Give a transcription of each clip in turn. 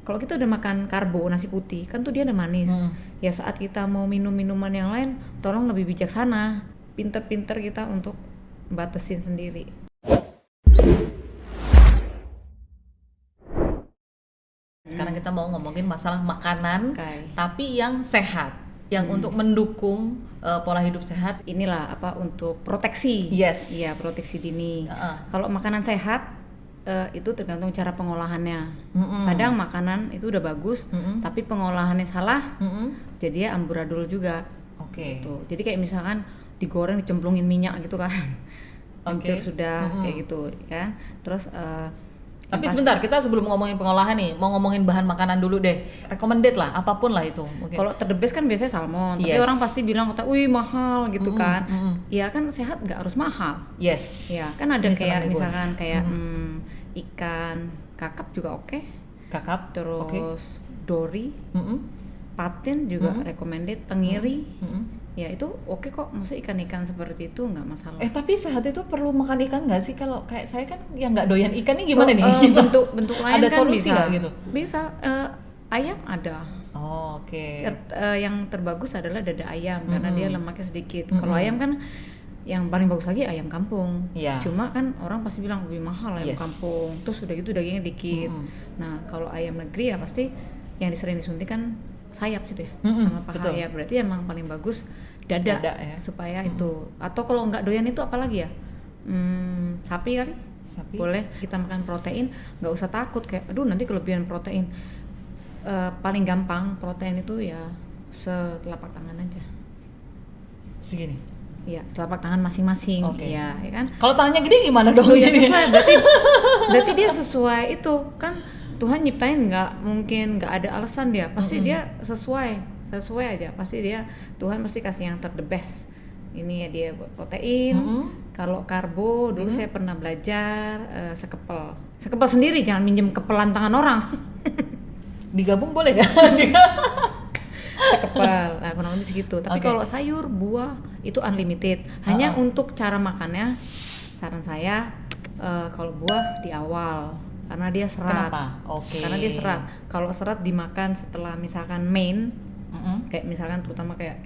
Kalau kita udah makan karbo, nasi putih, kan tuh dia ada manis. Ya saat kita mau minum minuman yang lain, tolong lebih bijaksana. Pinter-pinter kita untuk batasin sendiri. Sekarang kita mau ngomongin masalah makanan, Okay. tapi yang sehat, yang untuk mendukung pola hidup sehat. Inilah apa untuk proteksi. Yes. Iya, proteksi dini. Uh-uh. Kalau makanan sehat itu tergantung cara pengolahannya. Kadang makanan itu udah bagus, tapi pengolahannya salah, jadi ya amburadul juga. Oke. Gitu. Jadi kayak misalkan digoreng dicemplungin minyak gitu kan, hancur sudah kayak gitu kan. Terus Tapi sebentar, kita sebelum ngomongin pengolahan nih, mau ngomongin bahan makanan dulu deh. Recommended lah, apapun lah itu. Mungkin. kalau terdebes kan biasanya salmon, tapi orang pasti bilang kata, wih mahal gitu kan. Ya kan sehat nggak harus mahal. Yes. Ya kan ada kayak misalkan kayak ikan kakap juga oke. Kakap. Terus dori, patin juga recommended, tenggiri. Ya itu oke kok, maksudnya ikan-ikan seperti itu nggak masalah. Tapi sehat itu perlu makan ikan nggak sih? Kalau kayak saya kan yang nggak doyan ikan nih gimana nih? Bentuk lain ada kan solusi bisa. nggak gitu? Bisa. Ayam ada. Oh, oke. Yang terbagus adalah dada ayam karena dia lemaknya sedikit. Kalau ayam kan yang paling bagus lagi ayam kampung. Cuma kan orang pasti bilang lebih mahal ayam kampung. Terus udah gitu dagingnya dikit. Nah kalau ayam negeri ya pasti yang sering disuntik kan sayap gitu ya, sama paha ya. Berarti emang paling bagus dada ya. Supaya itu. Atau kalau nggak doyan itu apalagi ya? Sapi kali? Sapi. Boleh kita makan protein, nggak usah takut kayak aduh nanti kelebihan protein. Paling gampang protein itu ya setelapak tangan aja. Segini? Ya, setelapak tangan masing-masing. Ya kan? Kalau tangannya gede gimana dong? Ya sesuai, berarti dia sesuai itu kan. Tuhan nyiptain mungkin nggak ada alasan dia, pasti dia sesuai aja, pasti dia Tuhan pasti kasih yang the best. Ini ya dia buat protein. Kalau karbo dulu saya pernah belajar sekepel sendiri, jangan minjem kepelan tangan orang. Digabung boleh nggak? Sekepel, nah kurang lebih segitu. Tapi kalau sayur, buah itu unlimited. Hanya untuk cara makannya, saran saya kalau buah di awal. Karena dia serat. Kenapa? Karena dia serat. Kalau serat dimakan setelah misalkan main, kayak misalkan terutama kayak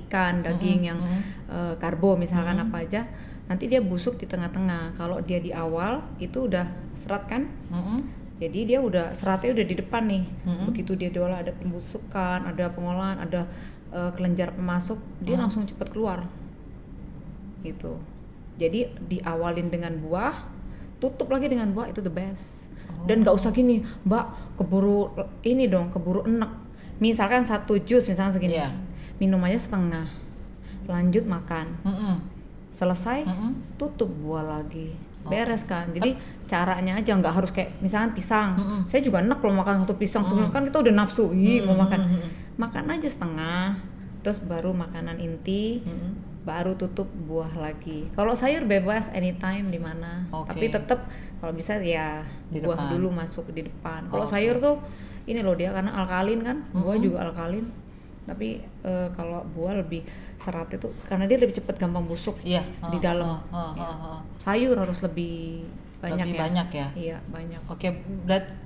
ikan, daging yang karbo misalkan apa aja, nanti dia busuk di tengah-tengah. Kalau dia di awal itu udah serat kan, jadi dia udah seratnya udah di depan nih. Begitu dia diolah ada pembusukan, ada pengolahan, ada kelenjar pemasuk, dia langsung cepat keluar. Gitu. Jadi diawalin dengan buah, tutup lagi dengan buah, itu the best. Dan nggak usah gini, Mbak, keburu enak. Misalkan 1 jus misalnya segini, minum aja setengah, lanjut makan, selesai, tutup buah lagi, beres kan. Jadi caranya aja nggak harus kayak misalkan pisang. Saya juga enak kalau makan 1 pisang sebelum kan kita udah nafsu, mau makan aja setengah, terus baru makanan inti. Baru tutup buah lagi. Kalau sayur bebas anytime di mana. Tapi tetap kalau bisa ya di buah depan. Dulu masuk di depan. Kalau sayur tuh ini loh dia karena alkalin kan. Buah juga alkalin. Tapi kalau buah lebih serat itu karena dia lebih cepat gampang busuk di dalam. Sayur harus lebih banyak ya. Iya, banyak. Oke,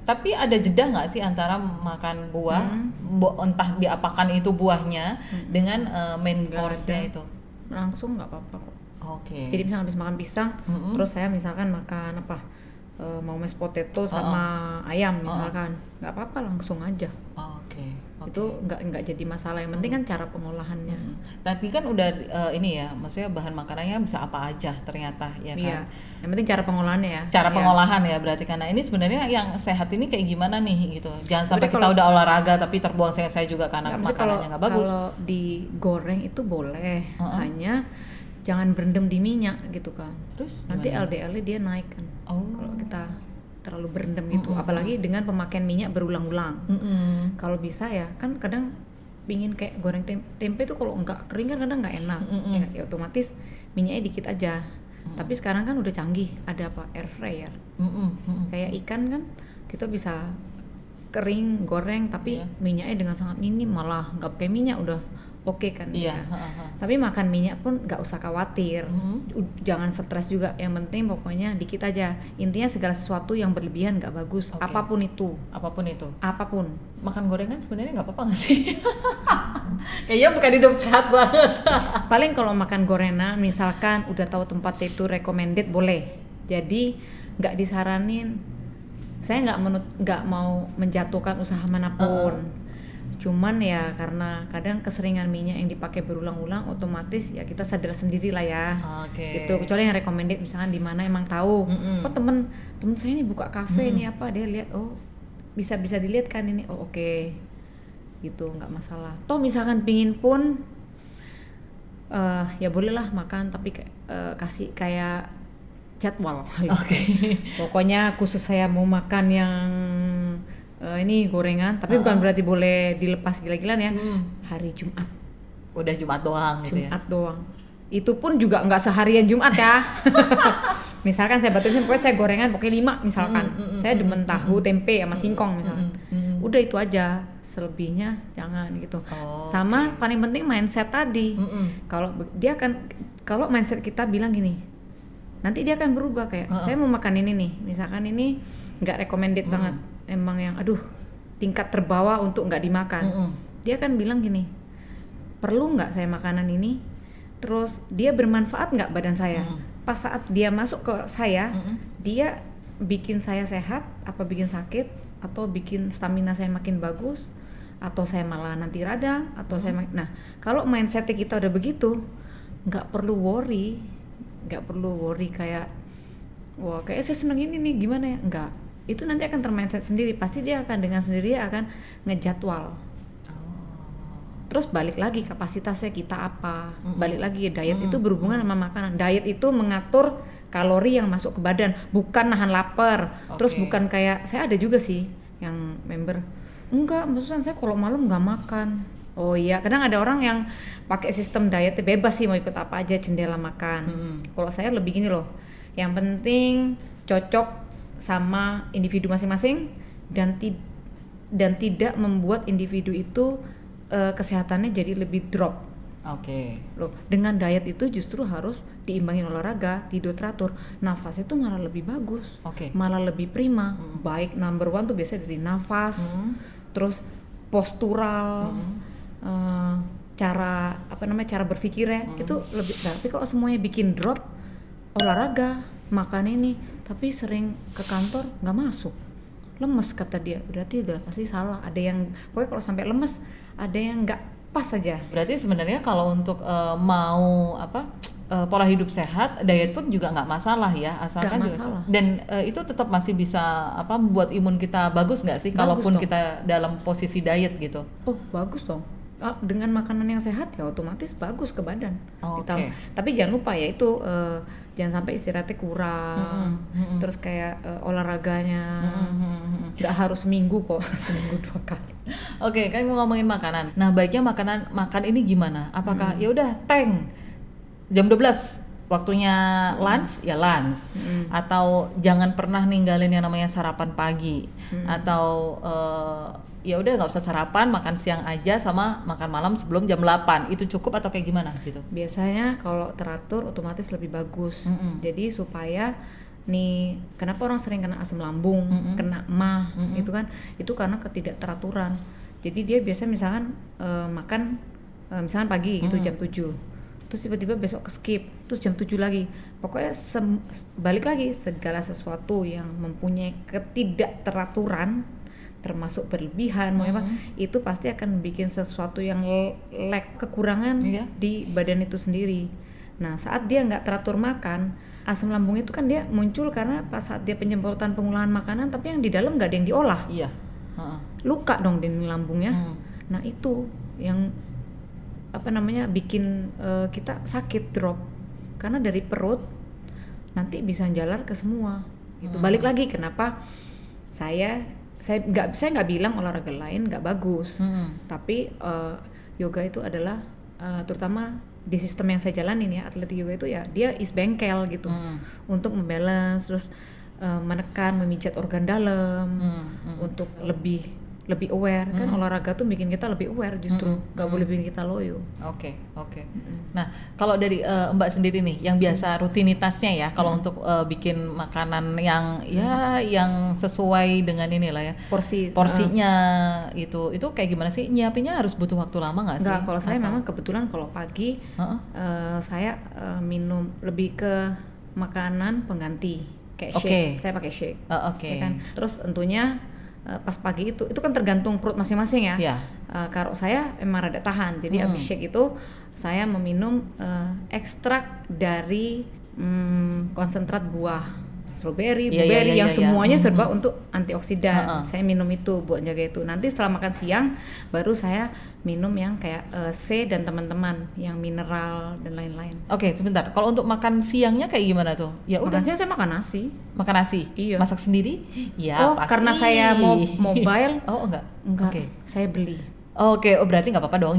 tapi ada jeda nggak sih antara makan buah, entah diapakan itu buahnya dengan main course-nya itu? Langsung nggak apa-apa kok. Jadi misalnya habis makan pisang, terus saya misalkan makan mau mashed potato sama ayam misalkan, nggak apa-apa langsung aja. Itu nggak jadi masalah. Yang penting kan cara pengolahannya. Tapi kan udah ini ya, maksudnya bahan makanannya bisa apa aja ternyata ya kan. Iya. Yang penting cara pengolahannya ya. Pengolahan ya berarti karena ini sebenarnya yang sehat ini kayak gimana nih gitu. Jangan sampai kita udah olahraga tapi terbuang saya juga karena makanannya nggak bagus. Kalau digoreng itu boleh, hanya jangan berendam di minyak gitu kan. Terus nanti LDL-nya dia naik kan. Kalau kita terlalu berendam gitu, apalagi dengan pemakaian minyak berulang-ulang. Kalau bisa ya, kan kadang pingin kayak goreng tempe tuh kalau nggak kering kan kadang nggak enak. Ya otomatis minyaknya dikit aja. Tapi sekarang kan udah canggih, ada air fryer. Kayak ikan kan kita bisa kering goreng tapi minyaknya dengan sangat minim, malah nggak pakai minyak udah oke kan Iya, ya. Tapi makan minyak pun nggak usah khawatir, jangan stres juga. Yang penting pokoknya dikit aja. Intinya segala sesuatu yang berlebihan nggak bagus, apapun itu. Apapun. Makan gorengan sebenarnya nggak apa-apa nggak sih? Kayaknya bukan hidup sehat banget. Paling kalau makan gorengan, misalkan udah tahu tempatnya itu recommended, boleh. Jadi nggak disaranin. Saya nggak mau menjatuhkan usaha manapun. Cuman ya karena kadang keseringan minyak yang dipakai berulang-ulang, otomatis ya kita sadar sendiri lah ya. Gitu. Kecuali yang recommended misalkan di mana emang tahu. Oh temen saya ini buka kafe nih apa, dia lihat oh bisa dilihat kan ini, oh oke. Gitu, nggak masalah. Toh misalkan pingin pun ya bolehlah makan, tapi kasih kayak jadwal. Pokoknya khusus saya mau makan yang ini gorengan, tapi bukan berarti boleh dilepas gila-gilaan ya. Hari Jumat. Udah Jumat doang gitu ya. Jumat doang. Itu pun juga nggak seharian Jumat ya. Misalkan saya batasin, pokoknya saya gorengan pokoknya 5 misalkan. Saya demen tahu, tempe sama singkong misalkan. Udah itu aja, selebihnya jangan gitu. Sama paling penting mindset tadi. Kalau mindset kita bilang gini, nanti dia akan berubah kayak saya mau makan ini nih, misalkan ini nggak recommended banget, emang yang aduh tingkat terbawah untuk nggak dimakan. Dia akan bilang gini, perlu nggak saya makanan ini, terus dia bermanfaat nggak badan saya. Pas saat dia masuk ke saya, dia bikin saya sehat apa bikin sakit, atau bikin stamina saya makin bagus, atau saya malah nanti radang, atau nah kalau mindsetnya kita udah begitu, nggak perlu worry kayak wah kayak saya seneng ini nih gimana ya, enggak. Itu nanti akan termindset sendiri, pasti dia akan dengan sendiri akan ngejadwal. Terus balik lagi kapasitasnya kita apa, balik lagi diet itu berhubungan sama makanan. Diet itu mengatur kalori yang masuk ke badan, bukan nahan lapar. Terus bukan kayak saya ada juga sih yang member enggak, maksudnya saya kalau malam nggak makan. Oh iya, kadang ada orang yang pakai sistem diet bebas sih, mau ikut apa aja, jendela makan. Kalau saya lebih gini loh, yang penting cocok sama individu masing-masing dan tidak membuat individu itu kesehatannya jadi lebih drop. Loh, dengan diet itu justru harus diimbangin olahraga, tidur teratur, nafas itu malah lebih bagus, malah lebih prima. Baik number one tuh biasanya dari nafas, terus postural, cara berpikirnya itu lebih. Tapi kalau semuanya bikin drop, olahraga, makan ini, tapi sering ke kantor nggak masuk, lemes kata dia, berarti udah pasti salah. Ada yang pokoknya kalau sampai lemes, ada yang nggak pas aja. Berarti sebenarnya kalau untuk mau pola hidup sehat, diet pun juga nggak masalah ya, asalkan nggak masalah. Dan itu tetap masih bisa membuat imun kita bagus nggak sih, kalaupun kita dalam posisi diet gitu? Oh bagus dong. Dengan makanan yang sehat ya otomatis bagus ke badan. Tapi jangan lupa ya itu jangan sampai istirahatnya kurang, terus kayak olahraganya nggak harus seminggu kok, seminggu 2 kali. Kan ngomongin makanan. Nah baiknya makan ini gimana? Apakah ya udah jam 12 waktunya lunch ya lunch, atau jangan pernah ninggalin yang namanya sarapan pagi, atau ya udah nggak usah sarapan, makan siang aja sama makan malam sebelum jam 8 itu cukup atau kayak gimana gitu? Biasanya kalau teratur otomatis lebih bagus. Jadi supaya nih, kenapa orang sering kena asam lambung, kena MAH gitu kan, itu karena ketidakteraturan. Jadi dia biasa misalkan makan misalkan pagi itu jam 7, terus tiba-tiba besok ke skip, terus jam 7 lagi. Pokoknya balik lagi, segala sesuatu yang mempunyai ketidakteraturan, termasuk berlebihan, itu pasti akan bikin sesuatu yang kekurangan di badan itu sendiri. Nah saat dia nggak teratur makan, asam lambung itu kan dia muncul karena pas saat dia penyemprotan pengolahan makanan, tapi yang di dalam nggak ada yang diolah. Luka dong di lambungnya. Nah itu yang bikin kita sakit, drop, karena dari perut nanti bisa jalar ke semua. Itu balik lagi kenapa saya nggak bilang olahraga lain nggak bagus, tapi yoga itu adalah terutama di sistem yang saya jalanin ya, atletik yoga itu ya dia is bengkel gitu, untuk membalance, terus menekan, memijat organ dalam, untuk lebih lebih aware kan. Olahraga tuh bikin kita lebih aware justru, nggak boleh bikin kita loyo. Oke. Nah, kalau dari Mbak sendiri nih, yang biasa rutinitasnya ya, kalau untuk bikin makanan yang yang sesuai dengan inilah ya, porsinya itu kayak gimana sih? Nyiapinnya harus butuh waktu lama nggak sih? Nggak, kalau saya memang kebetulan kalau pagi saya minum lebih ke makanan pengganti kayak shake. Saya pakai shake. Ya kan? Terus tentunya pas pagi itu kan tergantung perut masing-masing ya. Yeah. Kalau saya emang rada tahan, jadi habis shake itu saya meminum ekstrak dari konsentrat buah strawberry, blueberry yang semuanya serba untuk antioksidan. Saya minum itu buat jaga itu. Nanti setelah makan siang baru saya minum yang kayak C dan teman-teman yang mineral dan lain-lain. Oke, sebentar. Kalau untuk makan siangnya kayak gimana tuh? Ya udah. Makan siang saya makan nasi. Makan nasi? Iya. Masak sendiri? Ya, pasti. Karena saya mobile. Enggak. Saya beli. Oke, berarti nggak apa-apa dong,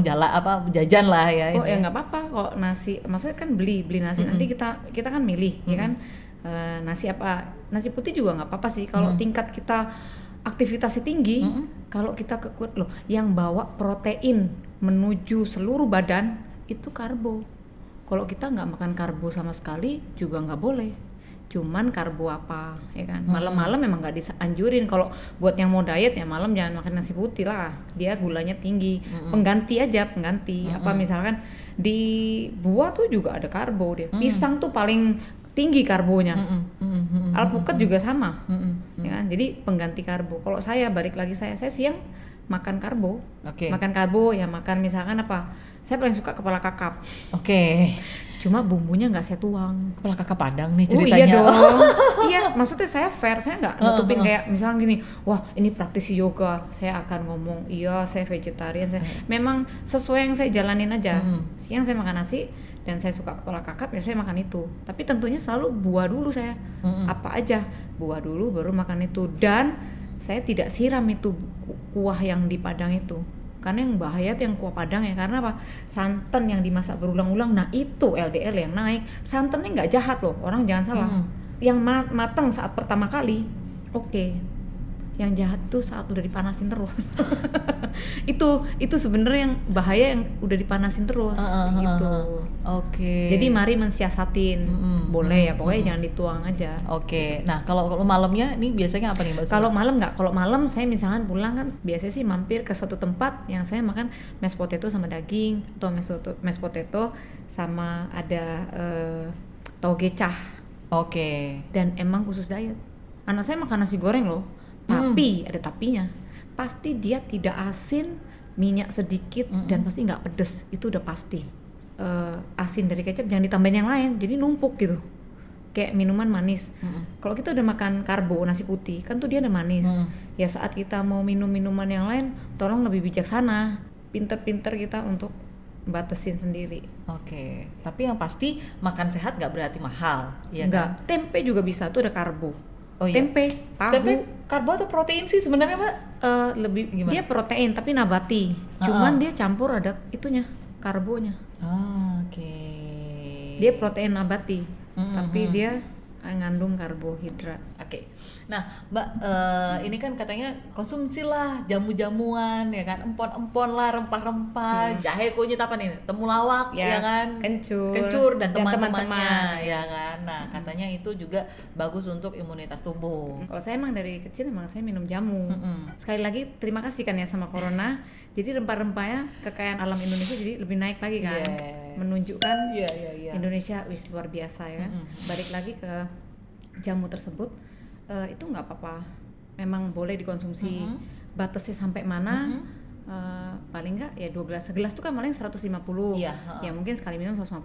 jajan lah ya. Ya nggak apa-apa kok nasi. Maksudnya kan beli nasi. Nanti kita kan milih, ya kan. Nasi putih juga nggak apa-apa sih kalau tingkat kita aktivitasnya tinggi. Kalau kita kekuat loh, yang bawa protein menuju seluruh badan itu karbo. Kalau kita nggak makan karbo sama sekali juga nggak boleh, cuman karbo apa ya kan. Malam-malam memang nggak dianjurin. Kalau buat yang mau diet ya malam jangan makan nasi putih lah, dia gulanya tinggi. Pengganti apa misalkan di buah tuh juga ada karbo dia. Pisang tuh paling tinggi karbonya. Alpukat juga sama. Ya kan? Jadi pengganti karbo. Kalau saya balik lagi saya siang makan karbo. Makan karbo ya makan misalkan apa? Saya paling suka kepala kakap. Cuma bumbunya nggak saya tuang. Kepala kakap Padang nih ceritanya. Iya dong. Iya, maksudnya saya fair. Saya nggak nutupin kayak misalnya gini, wah ini praktisi yoga. Saya akan ngomong, iya saya vegetarian. Memang sesuai yang saya jalanin aja. Siang saya makan nasi dan saya suka kepala kakap ya saya makan itu. Tapi tentunya selalu buah dulu saya. Apa aja buah dulu baru makan itu. Dan saya tidak siram itu kuah yang di Padang itu. Karena yang bahaya tuh yang kuah Padang ya, karena apa? Santan yang dimasak berulang-ulang, nah itu LDL yang naik. Santannya nggak jahat loh, orang jangan salah. Yang matang saat pertama kali, oke. Yang jahat tuh saat udah dipanasin terus. itu sebenarnya yang bahaya, yang udah dipanasin terus gitu. Jadi mari mensiasatin. Boleh ya, pokoknya jangan dituang aja. Nah, kalau malamnya nih biasanya apa nih Mbak? Kalau malam nggak, kalau malam saya misalkan pulang kan biasanya sih mampir ke suatu tempat yang saya makan mashed potato sama daging, atau mashed potato sama ada toge cah. Dan emang khusus diet. Anak saya makan nasi goreng loh. Tapi ada tapinya, pasti dia tidak asin, minyak sedikit, dan pasti nggak pedes. Itu udah pasti. Asin dari kecap jangan ditambahin yang lain, jadi numpuk gitu kayak minuman manis. Kalau kita udah makan karbo nasi putih kan tuh dia ada manis. Ya saat kita mau minum minuman yang lain, tolong lebih bijaksana, pinter-pinter kita untuk batasin sendiri. Tapi yang pasti makan sehat nggak berarti mahal, ya nggak kan? Tempe juga bisa, tuh ada karbo. Tempe, tahu. Tempe karbo atau protein sih sebenarnya Mbak? Lebih gimana? Dia protein tapi nabati. Cuman dia campur ada itunya, karbonya. Dia protein nabati, tapi dia ngandung karbohidrat. Nah Mbak, ini kan katanya konsumsilah jamu-jamuan ya kan, empon-empon lah, rempah-rempah, jahe kunyit apa nih, temulawak ya kan, kencur dan teman-temannya ya kan. Nah katanya itu juga bagus untuk imunitas tubuh. Kalau saya emang dari kecil memang saya minum jamu. Sekali lagi terima kasih kan ya sama corona. Jadi rempah-rempahnya kekayaan alam Indonesia jadi lebih naik lagi kan. Menunjukkan Indonesia luar biasa ya. Balik lagi ke jamu tersebut. Itu nggak apa-apa, memang boleh dikonsumsi. Batasnya sampai mana? Paling nggak ya 2 gelas, segelas tuh kan paling 150. Ya mungkin sekali minum 150.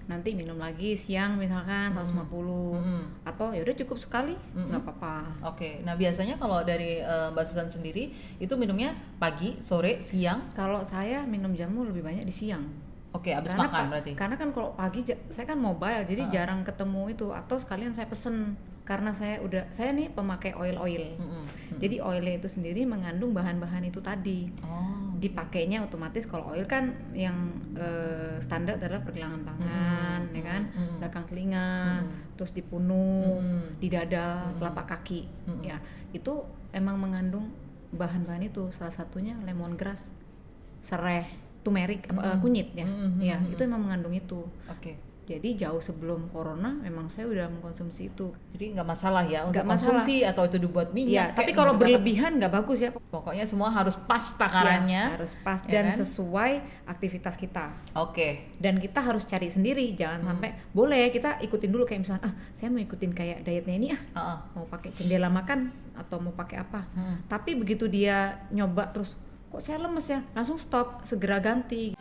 Nanti minum lagi siang misalkan 150. Atau ya udah cukup sekali, nggak apa-apa. Nah biasanya kalau dari Mbak Susan sendiri itu minumnya pagi, sore, siang? Kalau saya minum jamu lebih banyak di siang. Abis makan berarti? Karena kan kalau pagi saya kan mobile, jadi jarang ketemu itu. Atau sekalian saya pesen, karena saya nih pemakai oil. Jadi oilnya itu sendiri mengandung bahan-bahan itu tadi. Dipakainya otomatis. Kalau oil kan yang standar adalah pergelangan tangan, ya kan, belakang telinga, terus di punuk, di dada, telapak kaki. Ya itu emang mengandung bahan-bahan itu, salah satunya lemongrass, serai, turmeric, kunyit ya, ya itu memang mengandung itu. Oke. Jadi jauh sebelum corona memang saya udah mengkonsumsi itu. Jadi nggak masalah ya untuk Nggak masalah. konsumsi atau itu dibuat minyak. Ya, tapi kalau berlebihan nggak bagus ya. Pokoknya semua harus pas takarannya. Ya, harus pas ya dan kan? sesuai aktivitas kita. Oke. Dan kita harus cari sendiri, jangan sampai boleh kita ikutin dulu kayak misalnya saya mau ikutin kayak dietnya ini mau pakai jendela makan atau mau pakai apa. Tapi begitu dia nyoba terus kok saya lemes ya, langsung stop, segera ganti.